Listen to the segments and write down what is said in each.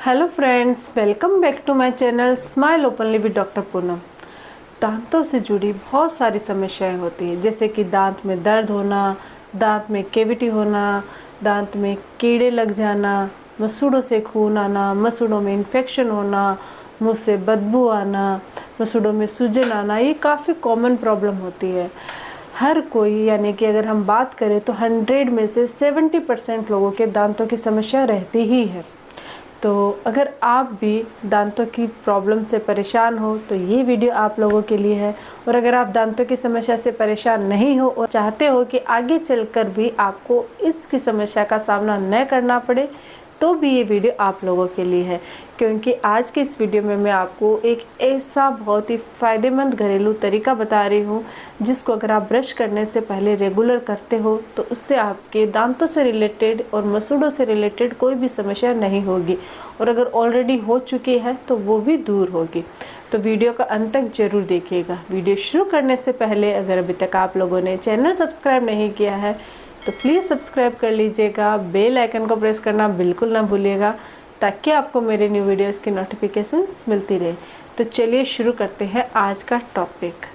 Hello friends, welcome back to my channel smile openly with doctor Poonam. दांतों से जुड़ी बहुत सारी समस्याएं होती हैं, जैसे कि दांत में दर्द होना, दांत में कैविटी होना, दांत में कीड़े लग जाना, मसूड़ों से खून आना, मसूड़ों में इन्फेक्शन होना, मुंह से बदबू आना, मसूड़ों में सूजन आना। ये काफ़ी कॉमन प्रॉब्लम होती है। हर कोई, यानी कि अगर हम बात करें तो 100 में से 70% लोगों के दांतों की समस्या रहती ही है। तो अगर आप भी दांतों की प्रॉब्लम से परेशान हो तो ये वीडियो आप लोगों के लिए है। और अगर आप दांतों की समस्या से परेशान नहीं हो और चाहते हो कि आगे चलकर भी आपको इसकी समस्या का सामना न करना पड़े, तो भी ये वीडियो आप लोगों के लिए है। क्योंकि आज के इस वीडियो में मैं आपको एक ऐसा बहुत ही फ़ायदेमंद घरेलू तरीका बता रही हूँ जिसको अगर आप ब्रश करने से पहले रेगुलर करते हो तो उससे आपके दांतों से रिलेटेड और मसूड़ों से रिलेटेड कोई भी समस्या नहीं होगी, और अगर ऑलरेडी हो चुकी है तो वो भी दूर होगी। तो वीडियो का अंत तक जरूर देखिएगा। वीडियो शुरू करने से पहले अगर अभी तक आप लोगों ने चैनल सब्सक्राइब नहीं किया है तो प्लीज़ सब्सक्राइब कर लीजिएगा। बेल आइकन को प्रेस करना बिल्कुल ना भूलिएगा ताकि आपको मेरे न्यू वीडियोस की नोटिफिकेशंस मिलती रहे। तो चलिए शुरू करते हैं आज का टॉपिक।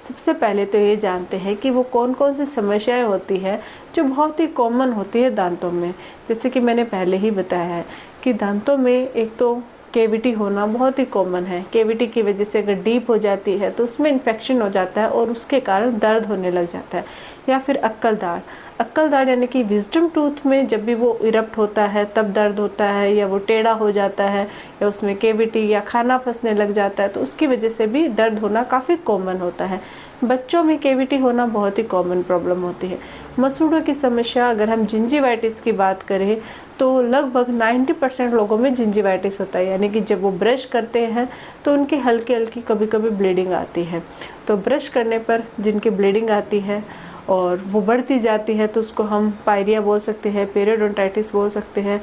सबसे पहले तो ये जानते हैं कि वो कौन कौन सी समस्याएं होती है जो बहुत ही कॉमन होती है दांतों में। जैसे कि मैंने पहले ही बताया है कि दांतों में एक तो कैविटी होना बहुत ही कॉमन है। कैविटी की वजह से अगर डीप हो जाती है तो उसमें इन्फेक्शन हो जाता है और उसके कारण दर्द होने लग जाता है। या फिर अक्कल दाढ़ यानी कि विजडम टूथ में जब भी वो इरप्ट होता है तब दर्द होता है, या वो टेढ़ा हो जाता है, या उसमें कैविटी या खाना फंसने लग जाता है तो उसकी वजह से भी दर्द होना काफ़ी कॉमन होता है। बच्चों में कैविटी होना बहुत ही कॉमन प्रॉब्लम होती है। मसूड़ों की समस्या, अगर हम जिंजिवाइटिस की बात करें तो लगभग 90% लोगों में जिंजिवाइटिस होता है, यानी कि जब वो ब्रश करते हैं तो उनकी हल्की हल्की कभी कभी ब्लीडिंग आती है। तो ब्रश करने पर जिनकी ब्लीडिंग आती है और वो बढ़ती जाती है तो उसको हम पायरिया बोल सकते हैं, पेरियोडोंटाइटिस बोल सकते हैं।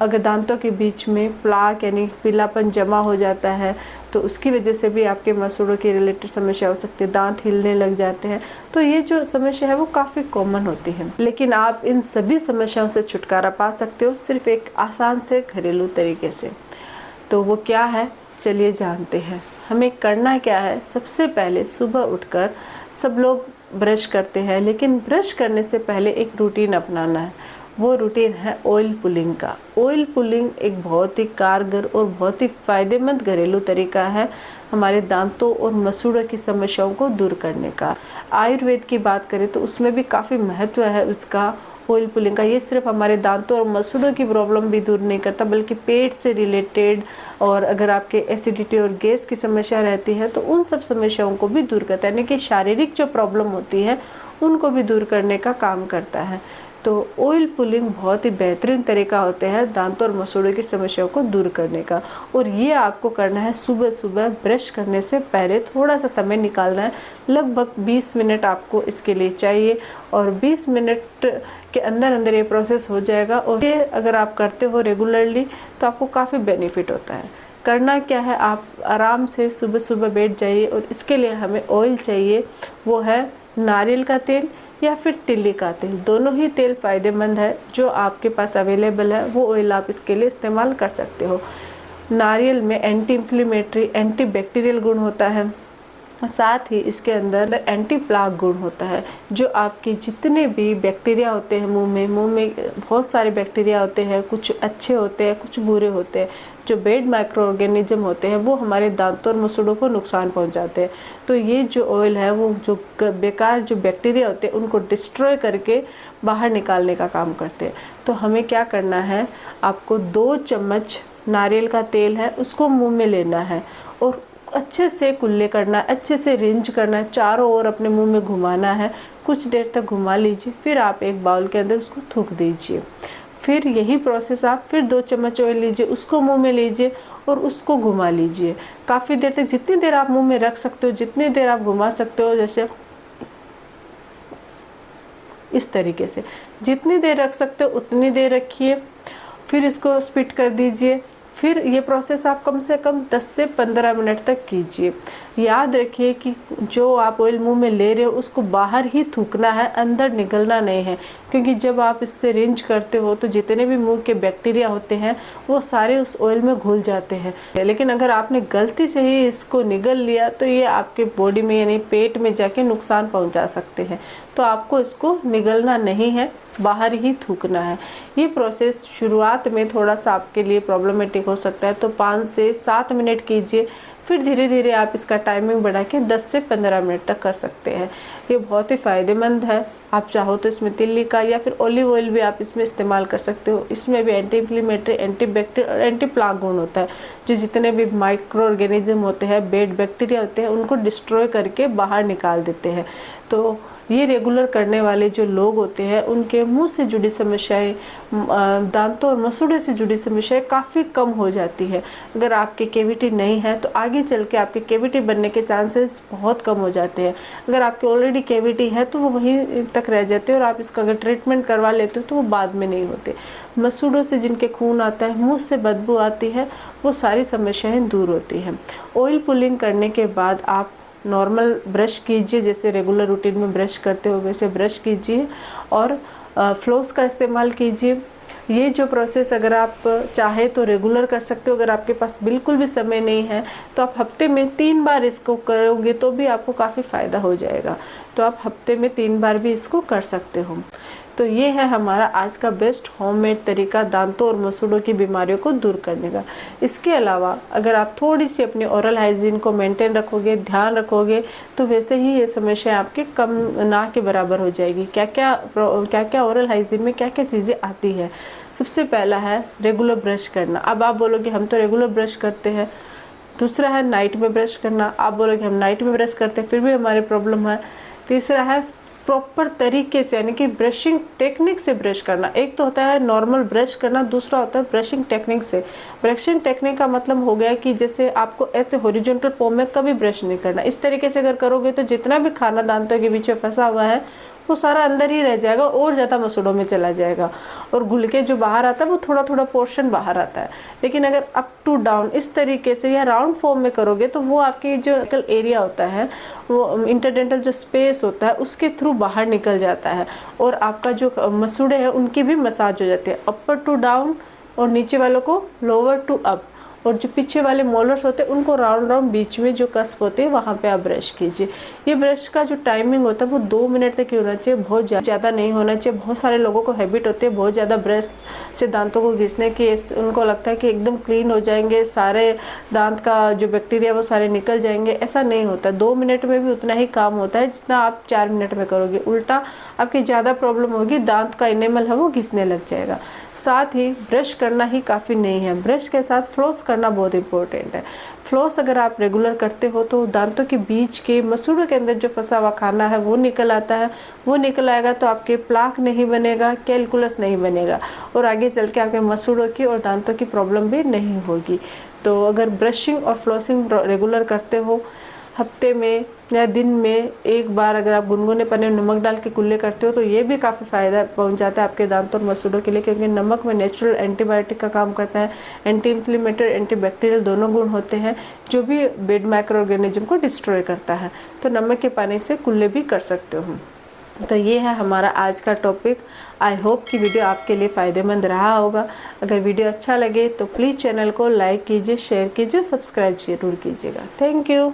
अगर दांतों के बीच में प्लाक यानी पीलापन जमा हो जाता है तो उसकी वजह से भी आपके मसूड़ों की रिलेटेड समस्या हो सकती है। दांत हिलने लग जाते हैं। तो ये जो समस्या है वो काफ़ी कॉमन होती है, लेकिन आप इन सभी समस्याओं से छुटकारा पा सकते हो सिर्फ एक आसान से घरेलू तरीके से। तो वो क्या है, चलिए जानते हैं। हमें करना क्या है। सबसे पहले सुबह उठकर सब लोग ब्रश करते हैं, लेकिन ब्रश करने से पहले एक रूटीन अपनाना है। वो रूटीन है ऑयल पुलिंग का। ऑयल पुलिंग एक बहुत ही कारगर और बहुत ही फ़ायदेमंद घरेलू तरीका है हमारे दांतों और मसूड़ों की समस्याओं को दूर करने का। आयुर्वेद की बात करें तो उसमें भी काफ़ी महत्व है उसका, ऑयल पुलिंग का। ये सिर्फ हमारे दांतों और मसूड़ों की प्रॉब्लम भी दूर नहीं करता बल्कि पेट से रिलेटेड, और अगर आपके एसिडिटी और गैस की समस्या रहती है तो उन सब समस्याओं को भी दूर करता है, यानी कि शारीरिक जो प्रॉब्लम होती है उनको भी दूर करने का काम करता है। तो ऑयल पुलिंग बहुत ही बेहतरीन तरीका होता है दांतों और मसूड़ों की समस्याओं को दूर करने का। और ये आपको करना है सुबह सुबह ब्रश करने से पहले। थोड़ा सा समय निकालना है, लगभग 20 मिनट आपको इसके लिए चाहिए, और 20 मिनट के अंदर अंदर ये प्रोसेस हो जाएगा। और ये अगर आप करते हो रेगुलरली तो आपको काफ़ी बेनिफिट होता है। करना क्या है, आप आराम से सुबह सुबह बैठ जाइए और इसके लिए हमें ऑयल चाहिए। वो है नारियल का तेल या फिर तिल्ली का तेल। दोनों ही तेल फ़ायदेमंद है। जो आपके पास अवेलेबल है वो ऑयल आप इसके लिए इस्तेमाल कर सकते हो। नारियल में एंटी इन्फ्लेमेटरी, एंटी बैक्टीरियल गुण होता है, साथ ही इसके अंदर एंटी प्लाक गुण होता है। जो आपके जितने भी बैक्टीरिया होते हैं मुंह में बहुत सारे बैक्टीरिया होते हैं, कुछ अच्छे होते हैं कुछ बुरे होते हैं। जो बेड माइक्रो ऑर्गेनिज्म होते हैं वो हमारे दांतों और मसूड़ों को नुकसान पहुंचाते हैं। तो ये जो ऑयल है वो जो बेकार जो बैक्टीरिया होते हैं उनको डिस्ट्रॉय करके बाहर निकालने का काम करते हैं। तो हमें क्या करना है, आपको 2 चम्मच नारियल का तेल है उसको मुँह में लेना है और अच्छे से कुल्ले करना है, अच्छे से रिंच करना है, चारों ओर अपने मुंह में घुमाना है। कुछ देर तक घुमा लीजिए, फिर आप एक बाउल के अंदर उसको थूक दीजिए। फिर यही प्रोसेस आप फिर 2 चम्मच ऑयल लीजिए, उसको मुंह में लीजिए और उसको घुमा लीजिए काफ़ी देर तक। जितनी देर आप मुंह में रख सकते हो, जितनी देर आप घुमा सकते हो, जैसे इस तरीके से जितनी देर रख सकते हो उतनी देर रखिए। फिर इसको स्पिट कर दीजिए। फिर ये प्रोसेस आप कम से कम 10 से 15 मिनट तक कीजिए। याद रखिए कि जो आप ऑयल मुंह में ले रहे हो उसको बाहर ही थूकना है, अंदर निगलना नहीं है, क्योंकि जब आप इससे रिंच करते हो तो जितने भी मुंह के बैक्टीरिया होते हैं वो सारे उस ऑयल में घुल जाते हैं। लेकिन अगर आपने गलती से ही इसको निगल लिया तो ये आपके बॉडी में यानी पेट में जाके नुकसान पहुंचा सकते हैं। तो आपको इसको निगलना नहीं है, बाहर ही थूकना है। ये प्रोसेस शुरुआत में थोड़ा सा आपके लिए प्रॉब्लमेटिक हो सकता है, तो 5 से 7 मिनट कीजिए, फिर धीरे धीरे आप इसका टाइमिंग बढ़ा के 10 से 15 मिनट तक कर सकते हैं। ये बहुत ही फ़ायदेमंद है। आप चाहो तो इसमें तिल्ली का या फिर ऑलिव ऑयल भी आप इसमें इस्तेमाल कर सकते हो। इसमें भी एंटी इन्फ्लेमेटरी, एंटी बैक्टीरियल और एंटी प्लाक गुण होता है, जो जितने भी माइक्रो ऑर्गेनिज्म होते हैं, बैड बैक्टीरिया होते हैं, उनको डिस्ट्रॉय करके बाहर निकाल देते हैं। तो ये रेगुलर करने वाले जो लोग होते हैं उनके मुंह से जुड़ी समस्याएं, दांतों और मसूड़े से जुड़ी समस्याएं काफ़ी कम हो जाती है। अगर आपके कैविटी नहीं है तो आगे चल के आपके कैविटी बनने के चांसेस बहुत कम हो जाते हैं। अगर आपके ऑलरेडी कैविटी है तो वो वहीं तक रह जाते हैं और आप इसका अगर ट्रीटमेंट करवा लेते हो तो वो बाद में नहीं होते। मसूड़ों से जिनके खून आता है, मुँह से बदबू आती है, वो सारी समस्याएँ दूर होती हैं। ऑयल पुलिंग करने के बाद आप नॉर्मल ब्रश कीजिए, जैसे रेगुलर रूटीन में ब्रश करते हो वैसे ब्रश कीजिए और फ्लोस का इस्तेमाल कीजिए। ये जो प्रोसेस अगर आप चाहे तो रेगुलर कर सकते हो। अगर आपके पास बिल्कुल भी समय नहीं है तो आप हफ्ते में 3 बार इसको करोगे तो भी आपको काफ़ी फ़ायदा हो जाएगा। तो आप हफ्ते में 3 बार भी इसको कर सकते हो। तो ये है हमारा आज का बेस्ट होममेड तरीका दांतों और मसूड़ों की बीमारियों को दूर करने का। इसके अलावा अगर आप थोड़ी सी अपनी ओरल हाइजीन को मेंटेन रखोगे, ध्यान रखोगे, तो वैसे ही ये समस्या आपके कम ना के बराबर हो जाएगी। क्या क्या ओरल हाइजीन में क्या क्या चीज़ें आती है। सबसे पहला है रेगुलर ब्रश करना। अब आप बोलोगे हम तो रेगुलर ब्रश करते हैं। दूसरा है नाइट में ब्रश करना। आप बोलोगे हम नाइट में ब्रश करते हैं फिर भी हमारी प्रॉब्लम है। तीसरा है प्रॉपर तरीके से यानी कि ब्रशिंग टेक्निक से ब्रश करना। एक तो होता है नॉर्मल ब्रश करना, दूसरा होता है ब्रशिंग टेक्निक से। ब्रशिंग टेक्निक का मतलब हो गया कि जैसे आपको ऐसे हॉरिजॉन्टल फॉर्म में कभी ब्रश नहीं करना। इस तरीके से अगर करोगे तो जितना भी खाना दांतों के बीच में फंसा हुआ है वो सारा अंदर ही रह जाएगा और ज़्यादा मसूड़ों में चला जाएगा और घुल के जो बाहर आता है वो थोड़ा थोड़ा पोर्शन बाहर आता है। लेकिन अगर अप टू डाउन इस तरीके से या राउंड फॉर्म में करोगे तो वो आपकी जो एरिया होता है, वो इंटरडेंटल जो स्पेस होता है उसके थ्रू बाहर निकल जाता है और आपका जो मसूड़े हैं उनकी भी मसाज हो जाती है, अपर टू डाउन और नीचे वालों को लोअर टू अप, और जो पीछे वाले मोलर्स होते हैं उनको राउंड राउंड बीच में जो कस्प होते हैं वहाँ पे आप ब्रश कीजिए। ये ब्रश का जो टाइमिंग होता है वो 2 मिनट तक ही होना चाहिए, बहुत ज़्यादा नहीं होना चाहिए। बहुत सारे लोगों को हैबिट होती है बहुत ज़्यादा ब्रश से दांतों को घिसने की। उनको लगता है कि एकदम क्लीन हो जाएंगे, सारे दांत का जो बैक्टीरिया वो सारे निकल जाएंगे। ऐसा नहीं होता। 2 मिनट में भी उतना ही काम होता है जितना आप 4 मिनट में करोगे। उल्टा आपकी ज़्यादा प्रॉब्लम होगी, दांत का इनेमल है वो घिसने लग जाएगा। साथ ही ब्रश करना ही काफ़ी नहीं है, ब्रश के साथ फ्लॉस करना बहुत इंपॉर्टेंट है। फ्लॉस अगर आप रेगुलर करते हो तो दांतों के बीच के मसूड़ों के अंदर जो फंसा हुआ खाना है वो निकल आता है। वो निकल आएगा तो आपके प्लाक नहीं बनेगा, कैलकुलस नहीं बनेगा और आगे चल के आपके मसूड़ों की और दांतों की प्रॉब्लम भी नहीं होगी। तो अगर ब्रशिंग और फ्लॉसिंग रेगुलर करते हो, हफ्ते में या दिन में 1 बार अगर आप गुनगुने पानी में नमक डाल के कुल्ले करते हो तो ये भी काफ़ी फ़ायदा पहुंचाता है आपके दांतों और मसूड़ों के लिए, क्योंकि नमक में नेचुरल एंटीबायोटिक का काम करता है। एंटी इन्फ्लेमेटरी, एंटी बैक्टीरियल दोनों गुण होते हैं जो भी बैड माइक्रो ऑर्गेनिज्म को डिस्ट्रॉय करता है। तो नमक के पानी से कुल्ले भी कर सकते हो। तो ये है हमारा आज का टॉपिक। आई होप कि वीडियो आपके लिए फ़ायदेमंद रहा होगा। अगर वीडियो अच्छा लगे तो प्लीज़ चैनल को लाइक कीजिए, शेयर कीजिए, सब्सक्राइब जरूर कीजिएगा। Thank you.